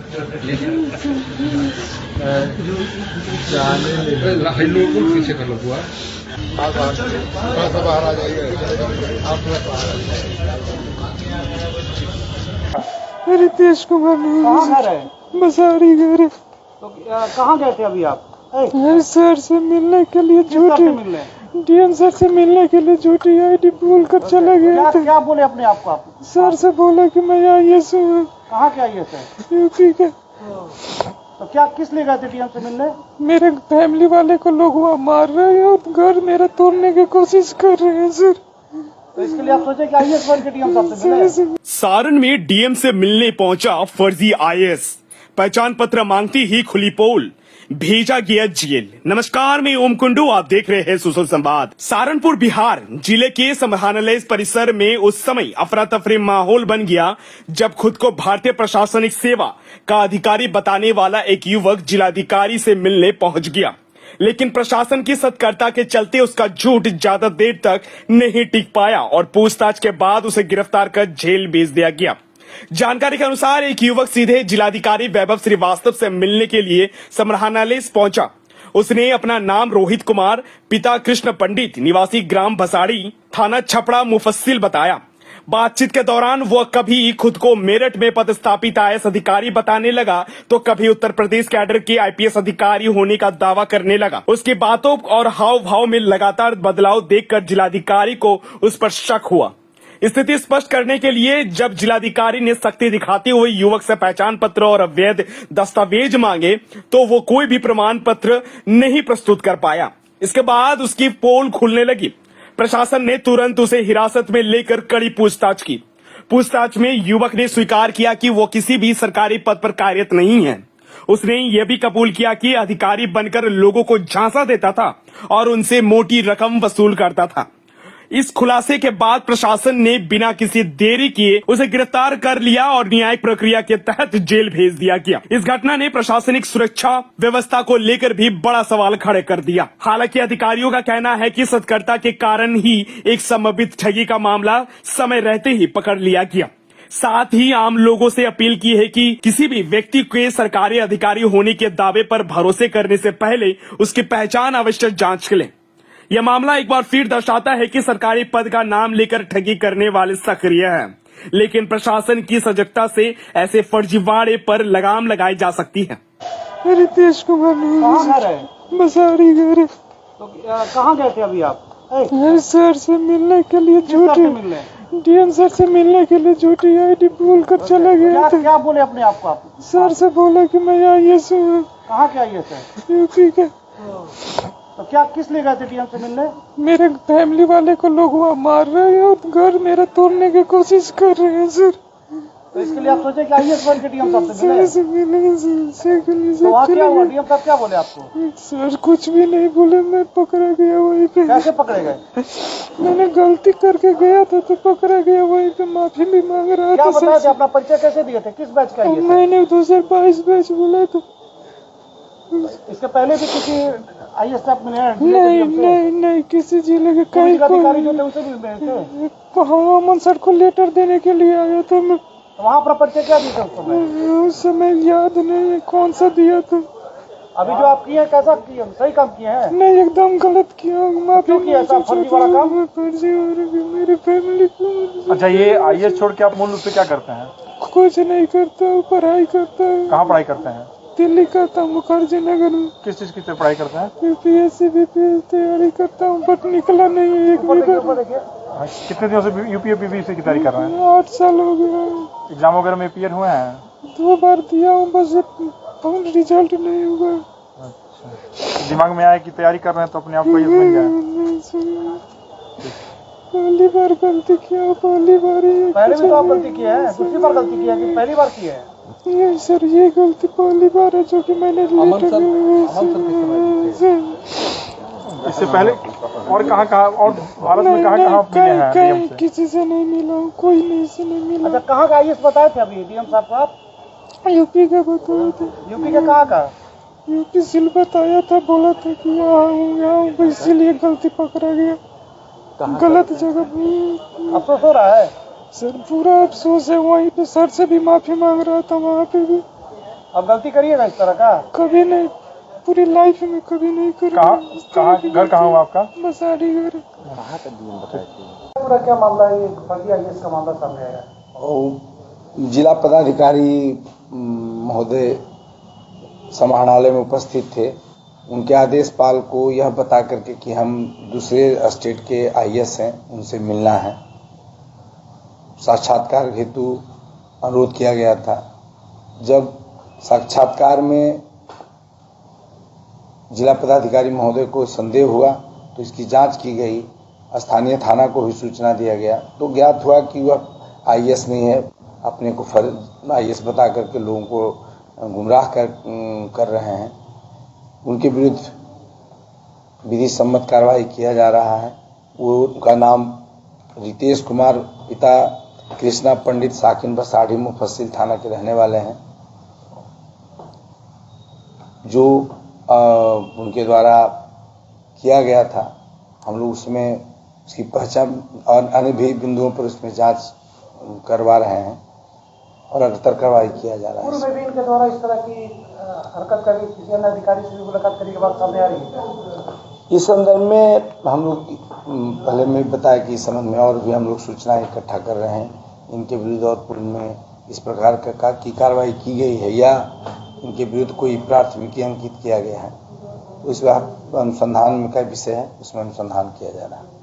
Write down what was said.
लोगों पीछे का लोग हुआ थोड़ा सा बाहर आ जाइए आप रितेश कुमार कहाँ घर है? बसाड़ी घर है। तो कहाँ गए थे अभी आप? सर से मिलने के लिए किस सर से मिलने? डीएम सर से मिलने के लिए झूठी आईडी बोल कर चला गया था। क्या बोले अपने आप को आप? सर से बोला कि मैं IAS हूँ। कहाँ के IAS है? यूपी का। तो क्या किस लिए गए थे डीएम से मिलने? मेरे फैमिली वाले को लोग वहाँ मार रहे हैं और घर मेरा तोड़ने की कोशिश कर रहे हैं सर। तो इसके लिए आप सोचे कि IAS बन के डीएम साहब से मिले? सारण में डीएम से मिलने पहुंचा फर्जी IAS, पहचान पत्र मांगती ही खुली पोल, भेजा गया जेल। नमस्कार, मैं ओम कुंडू, आप देख रहे हैं सुशल संवाद। सहारनपुर बिहार जिले के समाहरणालय परिसर में उस समय अफरा तफरी माहौल बन गया जब खुद को भारतीय प्रशासनिक सेवा का अधिकारी बताने वाला एक युवक जिलाधिकारी से मिलने पहुंच गया, लेकिन प्रशासन की सतर्कता के चलते उसका झूठ ज्यादा देर तक नहीं टिक पाया और पूछताछ के बाद उसे गिरफ्तार कर जेल भेज दिया गया। जानकारी के अनुसार एक युवक सीधे जिलाधिकारी वैभव श्रीवास्तव से मिलने के लिए समाहरणालय पहुंचा। उसने अपना नाम रोहित कुमार, पिता कृष्ण पंडित, निवासी ग्राम बसाड़ी, थाना छपड़ा मुफस्सिल बताया। बातचीत के दौरान वह कभी खुद को मेरठ में पदस्थापित IAS अधिकारी बताने लगा तो कभी उत्तर प्रदेश कैडर के IPS अधिकारी होने का दावा करने लगा। उसकी बातों और हाव भाव में लगातार बदलाव देखकर जिलाधिकारी को उस पर शक हुआ। स्थिति स्पष्ट करने के लिए जब जिलाधिकारी ने सख्ती दिखाते हुए युवक से पहचान पत्र और अवैध दस्तावेज मांगे तो वो कोई भी प्रमाण पत्र नहीं प्रस्तुत कर पाया। इसके बाद उसकी पोल खुलने लगी। प्रशासन ने तुरंत उसे हिरासत में लेकर कड़ी पूछताछ की। पूछताछ में युवक ने स्वीकार किया कि वो किसी भी सरकारी पद पर कार्यरत नहीं है। उसने यह भी कबूल किया कि अधिकारी बनकर लोगों को झांसा देता था और उनसे मोटी रकम वसूल करता था। इस खुलासे के बाद प्रशासन ने बिना किसी देरी किए उसे गिरफ्तार कर लिया और न्यायिक प्रक्रिया के तहत जेल भेज दिया गया। इस घटना ने प्रशासनिक सुरक्षा व्यवस्था को लेकर भी बड़ा सवाल खड़े कर दिया। हालांकि अधिकारियों का कहना है कि सतर्कता के कारण ही एक संभावित ठगी का मामला समय रहते ही पकड़ लिया गया। साथ ही आम लोगों से अपील की है कि किसी भी व्यक्ति के सरकारी अधिकारी होने के दावे पर भरोसे करने से पहले उसकी पहचान अवश्य जांच लें। यह मामला एक बार फिर दर्शाता है कि सरकारी पद का नाम लेकर ठगी करने वाले सक्रिय हैं, लेकिन प्रशासन की सजगता से ऐसे फर्जीवाड़े पर लगाम लगाई जा सकती है। रितेश कुमार कहाँ घर है? बसाड़ी घर है। तो कहाँ गए थे अभी आप? सर से मिलने के लिए डीएम सर से मिलने के लिए झूठी आईडी बोल कर चला गया था। क्या बोले अपने आप को आप? सर से बोला कि मैं IAS हूँ। कहाँ के IAS है? यूपी का। तो क्या किस लिए गए थे डीएम से मिलने? मेरे फैमिली वाले को लोग वहाँ मार रहे हैं और घर मेरा तोड़ने की कोशिश कर रहे हैं सर। तो इसके लिए आप सोचे कि IAS बन के डीएम साहब से मिले? तो वहाँ क्या हुआ? डीएम साहब क्या बोले आपको? सर कुछ भी नहीं बोले, मैं पकड़ा गया वहीं पे। कैसे पकड़े गए? मैंने गलती करके गया था तो पकड़ा गया वहीं पे, माफी भी मांग रहा था। क्या बताया थे? अपना परिचय कैसे दिए थे? किस बैच का? मैंने 2022 बैच बोला था। इसके पहले भी किसी IAS स्टाफ मिले हैं? नहीं किसी जिले के कई अधिकारी जो थे उसे भी मिले थे। अमन सर को लेटर देने के लिए आया था मैं। वहाँ पर परिचय क्या दिया था उस समय? उस समय याद नहीं है कौन सा दिया था। अभी जो आप किए कैसा किए? सही काम किए हैं? नहीं, एकदम गलत किया। क्यों किया ऐसा फर्जीवाड़ा काम? फर्जी और मेरी फैमिली को। अच्छा, ये IAS छोड़ के आप मूल रूप से क्या करते हैं? कुछ नहीं करता हूँ, पढ़ाई करता हूँ। कहाँ पढ़ाई करते हैं? दिल्ली करता हूँ, मुखर्जी नगर में। किस चीज की पढ़ाई करते हैं? UPSC BPS तैयारी करता हूँ बट निकला नहीं है। एक कितने दिनों से UPSC की तैयारी कर रहे हैं? 8 साल हो गया। एग्जाम वगैरह में अपीयर हुए हैं? 2 बार दिया हूँ, बस रिजल्ट नहीं हुआ। अच्छा, दिमाग में आया कि तैयारी कर रहे हैं तो अपने आप को IAS बन जाए? पहली बार गलती किया, पहली बार ही। पहले भी तो आप गलती की है, दूसरी बार गलती की है कि पहली बार की है? नहीं सर, ये गलती पहली बार है जो कि मैंने इससे पहले और कहाँ और भारत में कहाँ मिले हैं? किसी से नहीं मिला, कोई नहीं से नहीं मिला। अच्छा, कहाँ का IAS बताए थे अभी डीएम साहब को आप? यूपी का बताया था। यूपी का कहाँ का? यूपी सिल बताया था, बोला था कि यहाँ हूँ, इसीलिए गलती पकड़ा गया। गलत जगह। अफसोस हो रहा है सर, पूरा अफसोस है। वहीं पे सर से भी माफी मांग रहा था, वहाँ पे भी। अब गलती करिएगा इस तरह का? कभी नहीं, पूरी लाइफ में कभी नहीं करूँगा। कहाँ घर कहाँ हुआ आपका? मसाड़ी घर। पूरा क्या मामला है? ये फर्जी आईएएस का मामला सामने आया है। और जिला पदाधिकारी महोदय समाहरणालय में उपस्थित थे। उनके आदेश पाल को यह बता करके कि हम दूसरे स्टेट के आईएएस हैं, उनसे मिलना है, साक्षात्कार हेतु अनुरोध किया गया था। जब साक्षात्कार में जिला पदाधिकारी महोदय को संदेह हुआ तो इसकी जांच की गई। स्थानीय थाना को भी सूचना दिया गया तो ज्ञात हुआ कि वह आईएएस नहीं है, अपने को आईएएस बता करके लोगों को गुमराह कर रहे हैं। उनके विरुद्ध विधि सम्मत कार्रवाई किया जा रहा है। वो उनका नाम रितेश कुमार, पिता कृष्णा पंडित, साकिन बसाढ़ी मुफस्सिल थाना के रहने वाले हैं, जो उनके द्वारा किया गया था। हम लोग उसमें उसकी पहचान और अन्य भी बिंदुओं पर उसमें जांच करवा रहे हैं और अग्रतर कार्रवाई किया जा रहा है। पूर्व में भी इनके द्वारा इस तरह की हरकत करके किसी अन्य अधिकारी से भी मुलाकात करने के बाद सामने आ रही है। इस संदर्भ में हम लोग पहले में बताया कि इस संबंध में और भी हम लोग सूचनाएं इकट्ठा कर रहे हैं। इनके विरुद्ध और पूर्व में इस प्रकार की कार्रवाई की गई है या इनके विरुद्ध कोई प्राथमिकी अंकित किया गया है, तो इस अनुसंधान का विषय है, उसमें अनुसंधान किया जा रहा है।